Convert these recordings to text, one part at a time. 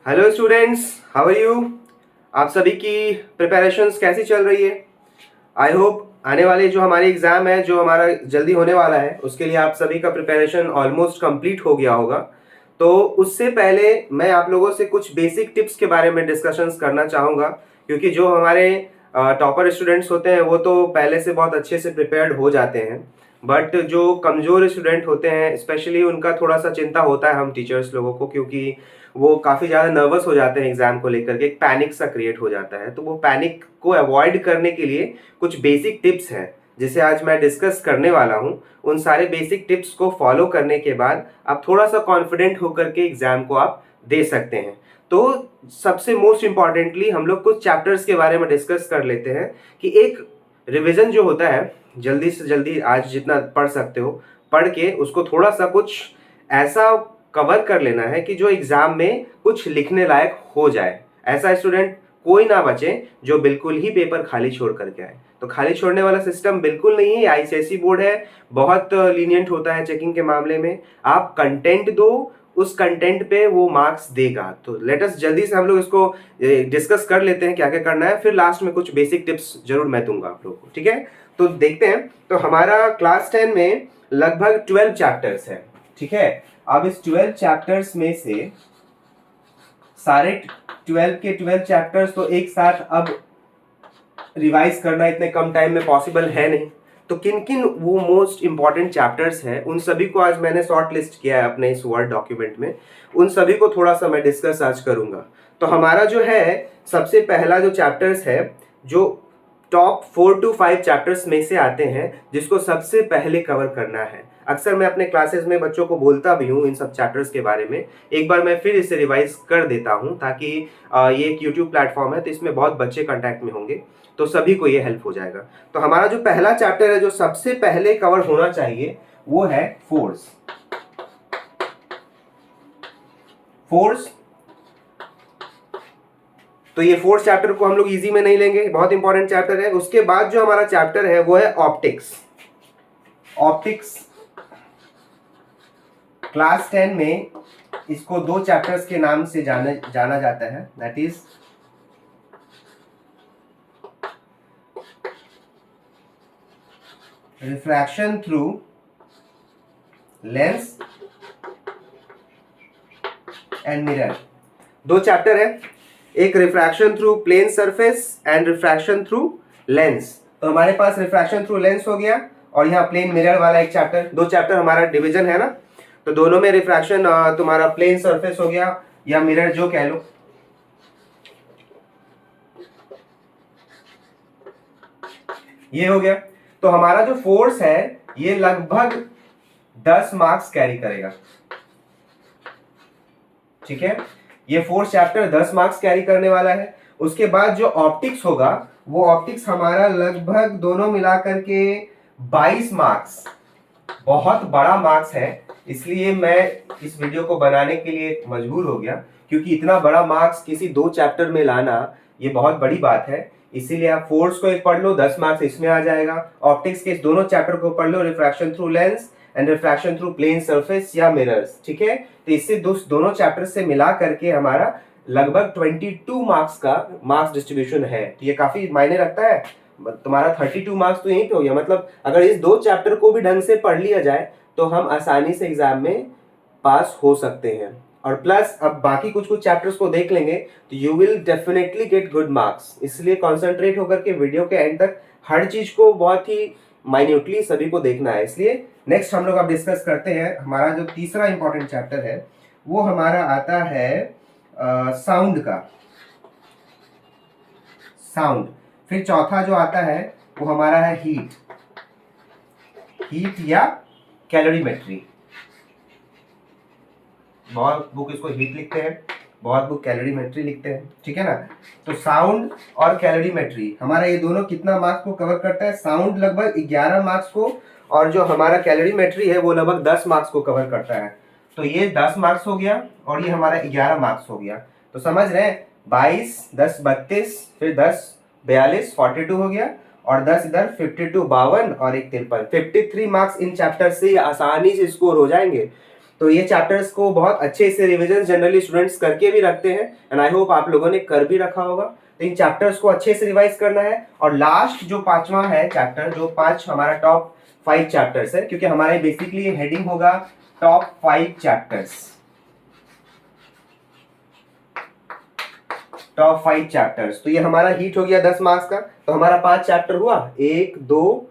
Hello students, how are you. आप सभी की प्रिपरेशंस कैसी चल रही है। आई होप आने वाले जो हमारे एग्ज़ाम है, जो हमारा जल्दी होने वाला है, उसके लिए आप सभी का प्रिपरेशन ऑलमोस्ट कंप्लीट हो गया होगा। तो उससे पहले मैं आप लोगों से कुछ बेसिक टिप्स के बारे में डिस्कशंस करना चाहूँगा, क्योंकि जो हमारे टॉपर स्टूडेंट्स होते हैं वो तो पहले से बहुत अच्छे से प्रिपेयर्ड हो जाते हैं, बट जो कमज़ोर स्टूडेंट होते हैं स्पेशली उनका थोड़ा सा चिंता होता है हम टीचर्स लोगों को, क्योंकि वो काफ़ी ज़्यादा नर्वस हो जाते हैं एग्ज़ाम को लेकर के, एक पैनिक सा क्रिएट हो जाता है। तो वो पैनिक को अवॉइड करने के लिए कुछ बेसिक टिप्स हैं जिसे आज मैं डिस्कस करने वाला हूँ। उन सारे बेसिक टिप्स को फॉलो करने के बाद आप थोड़ा सा कॉन्फिडेंट होकर के एग्ज़ाम को आप दे सकते हैं। तो सबसे मोस्ट इम्पॉर्टेंटली हम लोग कुछ चैप्टर्स के बारे में डिस्कस कर लेते हैं कि एक रिवीजन जो होता है, जल्दी से जल्दी आज जितना पढ़ सकते हो पढ़ के उसको थोड़ा सा कुछ ऐसा कवर कर लेना है कि जो एग्जाम में कुछ लिखने लायक हो जाए। ऐसा स्टूडेंट कोई ना बचे जो बिल्कुल ही पेपर खाली छोड़ करके आए। तो खाली छोड़ने वाला सिस्टम बिल्कुल नहीं है। आईसीएसई बोर्ड है, बहुत लीनियंट होता है चेकिंग के मामले में। आप कंटेंट दो, उस कंटेंट पे वो मार्क्स देगा। तो लेट अस जल्दी से हम लोग इसको डिस्कस कर लेते हैं क्या क्या करना है, फिर लास्ट में कुछ बेसिक टिप्स जरूर मैं दूंगा आप लोगों को, ठीक है। तो देखते हैं। तो हमारा क्लास 10 में लगभग 12 चैप्टर्स है, ठीक है। अब इस 12 चैप्टर्स में से सारे 12 के 12 चैप्टर्स तो एक साथ अब रिवाइज करना इतने कम टाइम में पॉसिबल है नहीं। तो किन किन वो मोस्ट इंपॉर्टेंट चैप्टर्स हैं उन सभी को आज मैंने शॉर्ट लिस्ट किया है अपने इस वर्ड डॉक्यूमेंट में। उन सभी को थोड़ा सा मैं डिस्कस आज करूंगा। तो हमारा जो है सबसे पहला जो चैप्टर्स है, जो टॉप 4 to 5 चैप्टर्स में से आते हैं, जिसको सबसे पहले कवर करना है। अक्सर मैं अपने क्लासेस में बच्चों को बोलता भी हूँ इन सब चैप्टर्स के बारे में। एक बार मैं फिर इसे रिवाइज कर देता हूँ ताकि ये एक यूट्यूब प्लेटफॉर्म है तो इसमें बहुत बच्चे कांटेक्ट में होंगे, तो सभी को ये हेल्प हो जाएगा। तो हमारा जो पहला चैप्टर है जो सबसे पहले कवर होना चाहिए वो है फोर्स। फोर्स, तो ये फोर्थ चैप्टर को हम लोग इजी में नहीं लेंगे, बहुत इंपॉर्टेंट चैप्टर है। उसके बाद जो हमारा चैप्टर है वो है ऑप्टिक्स। ऑप्टिक्स क्लास 10 में इसको दो चैप्टर्स के नाम से जाना जाता है, that is refraction through lens and mirror. दो चैप्टर है, एक refraction through plane surface and refraction through lens. तो हमारे पास रिफ्रैक्शन थ्रू लेंस हो गया और यहाँ प्लेन मिरर वाला एक चैप्टर। दो चैप्टर हमारा डिवीजन है ना, तो दोनों में रिफ्रैक्शन तुम्हारा प्लेन सरफेस हो गया या मिरर जो कह लो। ये हो गया। तो हमारा जो फोर्स है ये लगभग 10 मार्क्स कैरी करेगा, ठीक है। ये फोर्थ चैप्टर 10 मार्क्स कैरी करने वाला है। उसके बाद जो ऑप्टिक्स होगा वो ऑप्टिक्स हमारा लगभग दोनों मिलाकर के 22 मार्क्स, बहुत बड़ा मार्क्स है। इसलिए मैं इस वीडियो को बनाने के लिए मजबूर हो गया, क्योंकि इतना बड़ा मार्क्स किसी दो चैप्टर में लाना ये बहुत बड़ी बात है। इसीलिए आप फोर्स को एक पढ़ लो, 10 मार्क्स इसमें आ जाएगा। ऑप्टिक्स के इस दोनों चैप्टर को पढ़ लो, refraction through lens and refraction through plane surface या मिरर्स, ठीक है। तो इससे दोनों चैप्टर से मिला करके हमारा लगभग 22 मार्क्स का मार्क्स डिस्ट्रीब्यूशन है। तो ये काफी मायने रखता है। तुम्हारा 32 मार्क्स तो यहीं पे हो गया। मतलब अगर इस दो चैप्टर को भी ढंग से पढ़ लिया जाए तो हम आसानी से एग्जाम में पास हो सकते हैं। और प्लस अब बाकी कुछ कुछ चैप्टर्स को देख लेंगे तो you will definitely get good marks. इसलिए कॉन्सेंट्रेट होकर के वीडियो के एंड तक हर चीज को बहुत ही माइन्यूटली सभी को देखना है। इसलिए नेक्स्ट हम लोग अब डिस्कस करते हैं। हमारा जो तीसरा इंपॉर्टेंट चैप्टर है वो हमारा आता है साउंड का, साउंड। फिर चौथा जो आता है वो हमारा है हीट, हीट या कैलोरीमेट्री। बहुत बुक इसको हीट लिखते हैं, बहुत बुक कैलोरीमेट्री लिखते हैं, ठीक है ना। तो साउंड और कैलोरीमेट्री हमारा ये दोनों कितना मार्क्स को कवर करता है? साउंड लगभग 11 मार्क्स को और जो हमारा कैलोरीमेट्री है वो लगभग 10 मार्क्स को कवर करता है। तो ये 10 मार्क्स हो गया और ये हमारा 11 मार्क्स हो गया। तो समझ रहे हैं, 22 10 32 फिर 10 42 42 हो गया और 10 इधर 52 52 और एक 53 53 मार्क्स इन चैप्टर से आसानी से स्कोर हो जाएंगे। तो ये चैप्टर्स को बहुत अच्छे से रिविजन जनरली स्टूडेंट्स करके भी रखते हैं, एंड आई होप आप लोगों ने कर भी रखा होगा। तो इन चैप्टर्स को अच्छे से रिवाइज करना है। और लास्ट जो 5वां है चैप्टर, जो 5 हमारा टॉप 5 चैप्टर्स है, क्योंकि हमारे बेसिकली ये हेडिंग होगा टॉप 5 चैप्टर्स, टॉप 5 चैप्टर्स। तो ये हमारा हीट हो गया 10 मार्क्स का। तो हमारा 5 चैप्टर हुआ, 1 2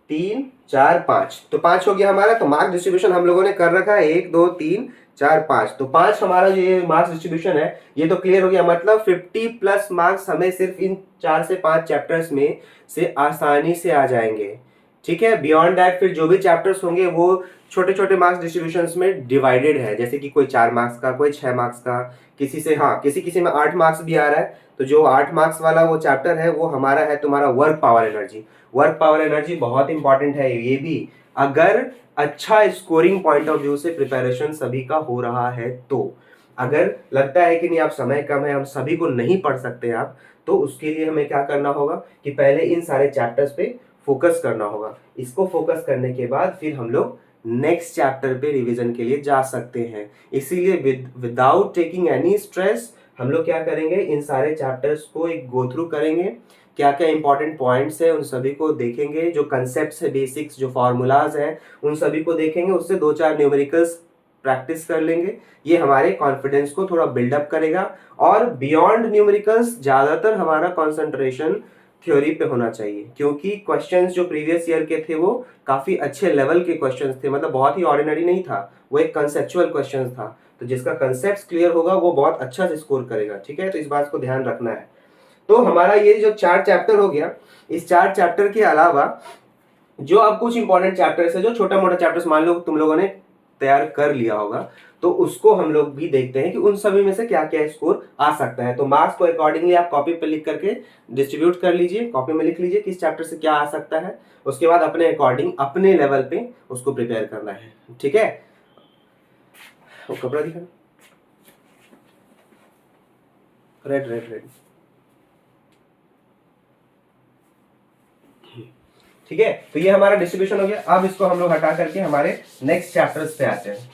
3 4 5, तो 5 हो गया हमारा। तो मार्क्स डिस्ट्रीब्यूशन हम लोगों ने कर रखा है 1 2 3 4 5। तो 5 हमारा जो ये मार्क्स डिस्ट्रीब्यूशन है ये तो क्लियर हो गया। मतलब 50+ मार्क्स हमें सिर्फ इन 4 से 5 चैप्टर्स में से आसानी से आ जाएंगे। ठीक है, बियॉन्ड दैट फिर जो भी चैप्टर्स होंगे वो छोटे छोटे मार्क्स डिस्ट्रीब्यूशंस में डिवाइडेड है, जैसे कि कोई 4 मार्क्स का, कोई 6 मार्क्स का, किसी से किसी में 8 मार्क्स भी आ रहा है। तो जो 8 मार्क्स वाला वो चैप्टर है वो हमारा है तुम्हारा work power energy. Work power energy बहुत इंपॉर्टेंट है ये भी, अगर अच्छा स्कोरिंग पॉइंट ऑफ व्यू से प्रिपरेशन सभी का हो रहा है। तो अगर लगता है कि नहीं आप समय कम है, हम सभी को नहीं पढ़ सकते आप, तो उसके लिए हमें क्या करना होगा कि पहले इन सारे चैप्टर्स पे फोकस करना होगा। इसको फोकस करने के बाद फिर हम लोग नेक्स्ट चैप्टर पे रिवीजन के लिए जा सकते हैं। इसीलिए विदाउट टेकिंग एनी स्ट्रेस हम लोग क्या करेंगे, इन सारे चैप्टर्स को एक गो थ्रू करेंगे, क्या क्या इंपॉर्टेंट पॉइंट्स है उन सभी को देखेंगे, जो कंसेप्ट्स है, बेसिक्स जो फॉर्मूलाज हैं उन सभी को देखेंगे, उससे 2-4 न्यूमेरिकल्स प्रैक्टिस कर लेंगे। ये हमारे कॉन्फिडेंस को थोड़ा बिल्डअप करेगा। और बियॉन्ड न्यूमेरिकल्स ज़्यादातर हमारा कॉन्सेंट्रेशन थ्योरी पे होना चाहिए, क्योंकि क्वेश्चंस जो प्रीवियस ईयर के थे वो काफ़ी अच्छे लेवल के क्वेश्चंस थे, मतलब बहुत ही ऑर्डिनरी नहीं था, वो एक कंसेप्चुअल क्वेश्चन था। तो जिसका कंसेप्ट क्लियर होगा वो बहुत अच्छा से स्कोर करेगा। ठीक है, तो इस बात को ध्यान रखना है। तो हमारा ये जो 4 चैप्टर हो गया, इस 4 चैप्टर के अलावा जो अब कुछ इंपॉर्टेंट चैप्टर्स है, जो छोटा मोटा चैप्टर्स मान लो तुम लोगों ने तैयार कर लिया होगा, तो उसको हम लोग भी देखते हैं कि उन सभी में से क्या क्या स्कोर आ सकता है। तो मार्क्स को अकॉर्डिंगली आप कॉपी पे लिख करके डिस्ट्रीब्यूट कर लीजिए, कॉपी में लिख लीजिए किस चैप्टर से क्या आ सकता है। उसके बाद अपने अकॉर्डिंग अपने लेवल पे उसको प्रिपेयर करना है। ठीक है, वो कपड़ा दिखा, रेड रेड रेड। ठीक है, तो ये हमारा डिस्ट्रीब्यूशन हो गया। अब इसको हम लोग हटा करके हमारे नेक्स्ट चैप्टर्स पे आते हैं।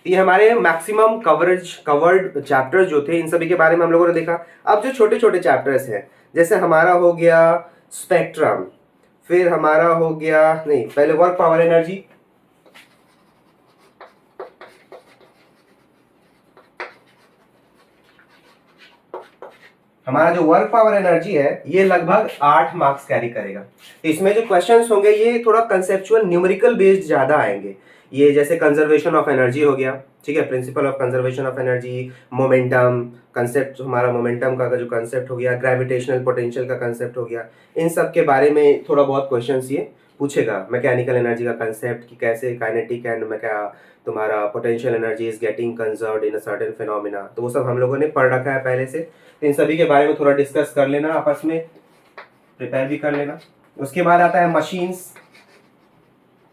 ये हमारे मैक्सिमम कवर्ड चैप्टर्स जो थे इन सभी के बारे में हम लोगों ने देखा। अब जो छोटे छोटे चैप्टर्स हैं, जैसे हमारा हो गया स्पेक्ट्रम, फिर हमारा हो गया, नहीं पहले वर्क पावर एनर्जी, हमारा जो वर्क पावर एनर्जी है ये लगभग 8 मार्क्स कैरी करेगा। तो इसमें जो क्वेश्चंस होंगे ये थोड़ा कंसेप्चुअल न्यूमेरिकल बेस्ड ज्यादा आएंगे। ये जैसे कंजर्वेशन ऑफ एनर्जी हो गया, ठीक है, principle of conservation of energy, momentum concept, हमारा मोमेंटम का जो कंसेप्ट हो गया, ग्रेविटेशनल पोटेंशियल का कंसेप्ट हो गया, इन सब के बारे में थोड़ा बहुत क्वेश्चंस ये पूछेगा। मैकेनिकल एनर्जी का कंसेप्ट कि कैसे काइनेटिक एंड तुम्हारा potential energy is getting conserved in a certain phenomena, तो वो सब हम लोगों ने पढ़ रखा है पहले से। इन सभी के बारे में थोड़ा डिस्कस कर लेना, आपस में प्रिपेयर भी कर लेना। उसके बाद आता है मशीन्स।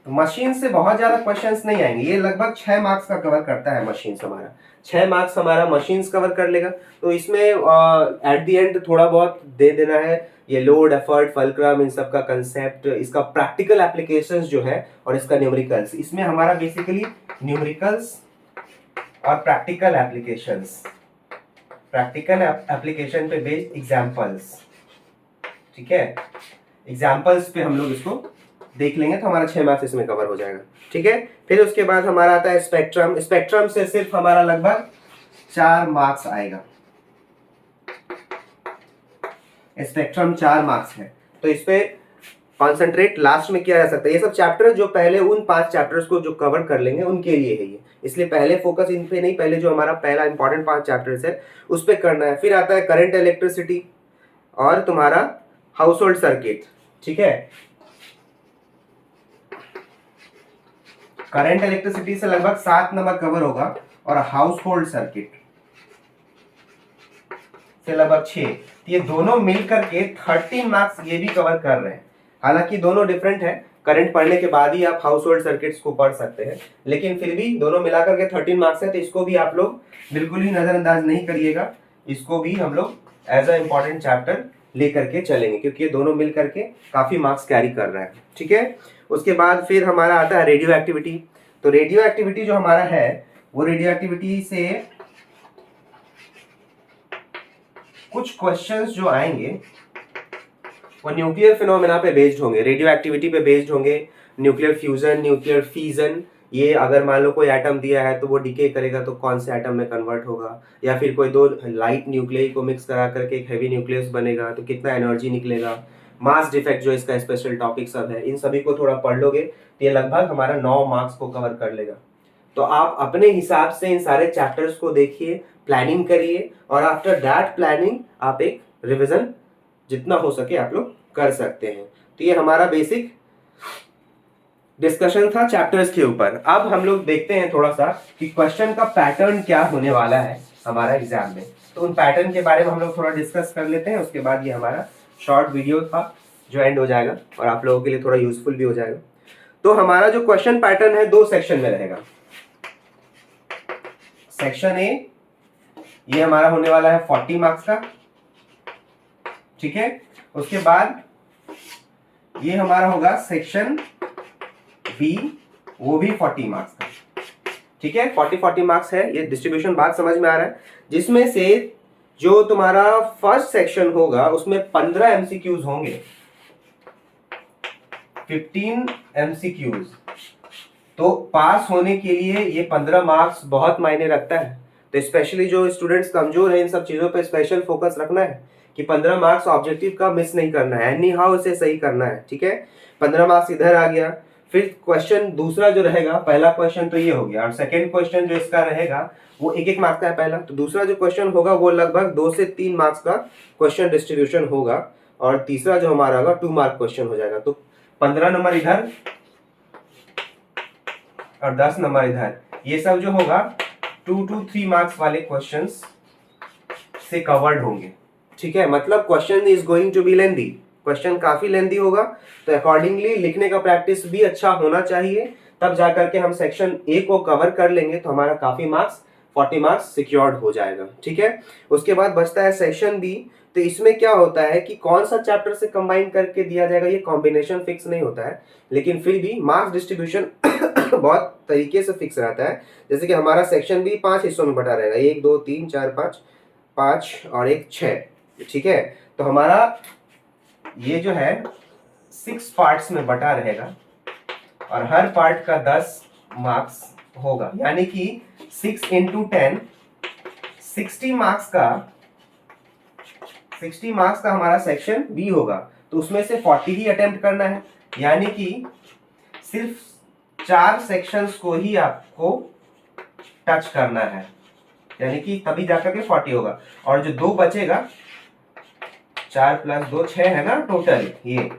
मशीन से बहुत ज्यादा क्वेश्चंस नहीं आएंगे, ये लगभग 6 मार्क्स का कवर करता है मशीन्स हमारा, 6 मार्क्स हमारा मशीन्स कवर कर लेगा। तो इसमें एट द एंड थोड़ा बहुत दे देना है ये लोड, एफर्ट, फल्क्रम, इन सब का कंसेप्ट, इसका प्रैक्टिकल एप्लीकेशंस जो है और इसका न्यूमेरिकल्स। इसमें हमारा बेसिकली न्यूमेरिकल्स और प्रैक्टिकल एप्लीकेशंस, प्रैक्टिकल एप्लीकेशन पे बेस्ड एग्जांपल्स। ठीक है, एग्जांपल्स पे हम लोग इसको देख लेंगे तो हमारा 6 मार्क्स इसमें कवर हो जाएगा। ठीक है, फिर उसके बाद हमारा आता है स्पेक्ट्रम। स्पेक्ट्रम से सिर्फ हमारा लगभग 4 मार्क्स आएगा। स्पेक्ट्रम 4 मार्क्स है, तो इस पे कॉन्सेंट्रेट लास्ट में किया जा सकता है। ये सब चैप्टर जो पहले उन 5 चैप्टर्स को जो कवर कर लेंगे उनके लिए है ये, इसलिए पहले फोकस इन पे नहीं, पहले जो हमारा पहला इंपॉर्टेंट 5 चैप्टर्स है उस पे करना है। फिर आता है करंट, इलेक्ट्रिसिटी और तुम्हारा हाउस होल्ड सर्किट। ठीक है, करंट इलेक्ट्रिसिटी से लगभग 7 नंबर कवर होगा और हाउस होल्ड सर्किट से लगभग 6। ये दोनों मिलकर के 13 मार्क्स ये भी कवर कर रहे हैं। हालांकि दोनों डिफरेंट है, करंट पढ़ने के बाद ही आप हाउस होल्ड सर्किट्स को पढ़ सकते हैं, लेकिन फिर भी दोनों मिलाकर के 13 मार्क्स है। तो इसको भी आप लोग बिल्कुल ही नजरअंदाज नहीं करिएगा, इसको भी हम लोग एज अ इम्पॉर्टेंट चैप्टर लेकर के चलेंगे, क्योंकि ये दोनों मिल करके काफ़ी मार्क्स कैरी कर रहा है। ठीक है, उसके बाद फिर हमारा आता है रेडियो एक्टिविटी। तो रेडियो एक्टिविटी जो हमारा है वो रेडियो एक्टिविटी से कुछ क्वेश्चंस जो आएंगे वो न्यूक्लियर फिनोमेना पे बेस्ड होंगे, रेडियो एक्टिविटी पे बेस्ड होंगे। न्यूक्लियर फ्यूजन, न्यूक्लियर फीजन, ये अगर मान लो कोई एटम दिया है तो वो डिके करेगा तो कौन से एटम में कन्वर्ट होगा, या फिर कोई दो लाइट न्यूक्लियई को मिक्स करा करके एक हैवी न्यूक्लियस बनेगा तो कितना एनर्जी निकलेगा। मास डिफेक्ट जो इसका स्पेशल टॉपिक सब है, इन सभी को थोड़ा पढ़ लोगे तो ये लगभग हमारा 9 मार्क्स को कवर कर लेगा। तो आप अपने हिसाब से इन सारे चैप्टर्स को देखिए, प्लानिंग करिए, और आफ्टर दैट प्लानिंग आप एक रिविजन जितना हो सके आप लोग कर सकते हैं। तो ये हमारा बेसिक डिस्कशन था चैप्टर्स के ऊपर। अब हम लोग देखते हैं थोड़ा सा कि क्वेश्चन का पैटर्न क्या होने वाला है हमारा एग्जाम में। तो उन पैटर्न के बारे में हम लोग थोड़ा डिस्कस कर लेते हैं, उसके बाद ये हमारा शॉर्ट वीडियो था जो एंड हो जाएगा और आप लोगों के लिए थोड़ा यूजफुल भी हो जाएगा। तो हमारा जो क्वेश्चन पैटर्न है 2 सेक्शन में रहेगा। सेक्शन ए ये हमारा होने वाला है 40 मार्क्स का, ठीक है। उसके बाद ये हमारा होगा सेक्शन बी, वो भी 40 मार्क्स का, ठीक है। 40 मार्क्स है, ये डिस्ट्रीब्यूशन बात समझ में आ रहा है। जिसमें से जो तुम्हारा फर्स्ट सेक्शन होगा उसमें 15 एमसीक्यूज होंगे, 15 एमसीक्यूज। तो पास होने के लिए ये 15 मार्क्स बहुत मायने रखता है। तो स्पेशली जो स्टूडेंट्स कमजोर है इन सब चीजों पे स्पेशल फोकस रखना है कि 15 मार्क्स ऑब्जेक्टिव का मिस नहीं करना है, एनी हाउ इसे सही करना है, ठीक है। 15 मार्क्स इधर आ गया। फिर क्वेश्चन दूसरा जो रहेगा, पहला क्वेश्चन तो ये हो गया, और सेकेंड क्वेश्चन जो इसका रहेगा वो 1-1 मार्क्स का है पहला। तो दूसरा जो क्वेश्चन होगा वो लगभग 2 से 3 मार्क्स का क्वेश्चन डिस्ट्रीब्यूशन होगा, और तीसरा जो हमारा होगा 2 मार्क क्वेश्चन हो जाएगा। तो 15 नंबर इधर और 10 नंबर इधर, ये सब जो होगा 2 to 3 मार्क्स वाले क्वेश्चंस से कवर्ड होंगे, ठीक है। मतलब question is going to be lengthy, question काफी लेंदी होगा, तो अकॉर्डिंगली लिखने का प्रैक्टिस भी अच्छा होना चाहिए, तब जाकर के हम सेक्शन ए को कवर कर लेंगे तो हमारा काफी मार्क्स 40 मार्क्स सिक्योर्ड हो जाएगा, ठीक है। उसके बाद बचता है सेक्शन बी। तो इसमें क्या होता है कि कौन सा चैप्टर से कंबाइन करके दिया जाएगा ये कॉम्बिनेशन फिक्स नहीं होता है, लेकिन फिर भी मार्क्स डिस्ट्रीब्यूशन बहुत तरीके से फिक्स रहता है। जैसे कि हमारा सेक्शन बी 5 हिस्सों में बटा रहेगा, 1 2 3 4 5, 5 और 1 6, ठीक है। तो हमारा ये जो है 6 पार्ट्स में बटा रहेगा और हर पार्ट का 10 मार्क्स होगा, यानी कि 6 into 10 60 मार्क्स का हमारा सेक्शन बी होगा। तो उसमें से 40 ही अटेम्प्ट करना है, यानी कि सिर्फ 4 सेक्शंस को ही आपको टच करना है, यानी कि तभी जाकर के 40 होगा। और जो 2 बचेगा, 4 + 2 6 है ना टोटल, ये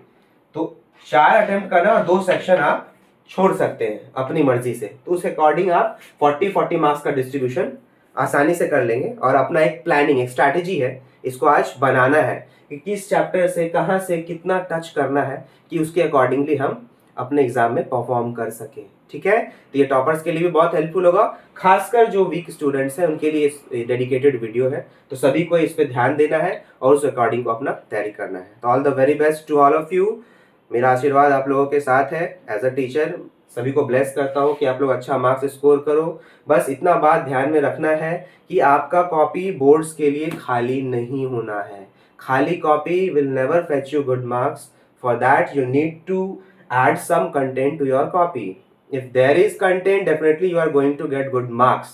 तो 4 अटेम्प्ट करना और 2 सेक्शन आप छोड़ सकते हैं अपनी मर्जी से। तो उस अकॉर्डिंग आप 40 मार्क्स का डिस्ट्रीब्यूशन आसानी से कर लेंगे। और अपना एक प्लानिंग, एक स्ट्रैटेजी है, इसको आज बनाना है कि किस चैप्टर से कहाँ से कितना टच करना है, कि उसके अकॉर्डिंगली हम अपने एग्जाम में परफॉर्म कर सकें, ठीक है। तो ये टॉपर्स के लिए भी बहुत हेल्पफुल होगा, खासकर जो वीक स्टूडेंट्स हैं उनके लिए डेडिकेटेड वीडियो है। तो सभी को इस पे ध्यान देना है और उस अकॉर्डिंग को अपना तैयारी करना है। तो all the very best to all of you. मेरा आशीर्वाद आप लोगों के साथ है। एज अ टीचर सभी को ब्लेस करता हूँ कि आप लोग अच्छा मार्क्स स्कोर करो। बस इतना बात ध्यान में रखना है कि आपका कॉपी बोर्ड्स के लिए खाली नहीं होना है। खाली copy will never fetch you good marks. For that you need to add some content to your copy. If there is content, definitely you are going to get good marks.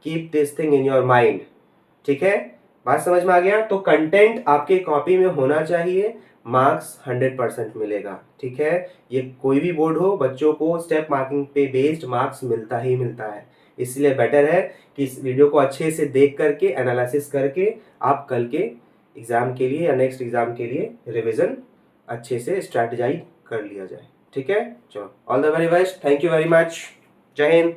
Keep this thing in your mind. ठीक है, बात समझ में आ गया। तो content आपके copy में होना चाहिए, मार्क्स 100% मिलेगा, ठीक है। ये कोई भी बोर्ड हो, बच्चों को स्टेप मार्किंग पे बेस्ड मार्क्स मिलता ही मिलता है। इसलिए बेटर है कि इस वीडियो को अच्छे से देख करके एनालिसिस करके आप कल के एग्जाम के लिए या नेक्स्ट एग्जाम के लिए रिविजन अच्छे से स्ट्रैटेजाइज कर लिया जाए, ठीक है। चलो, all the very best, thank you very much, जय हिंद।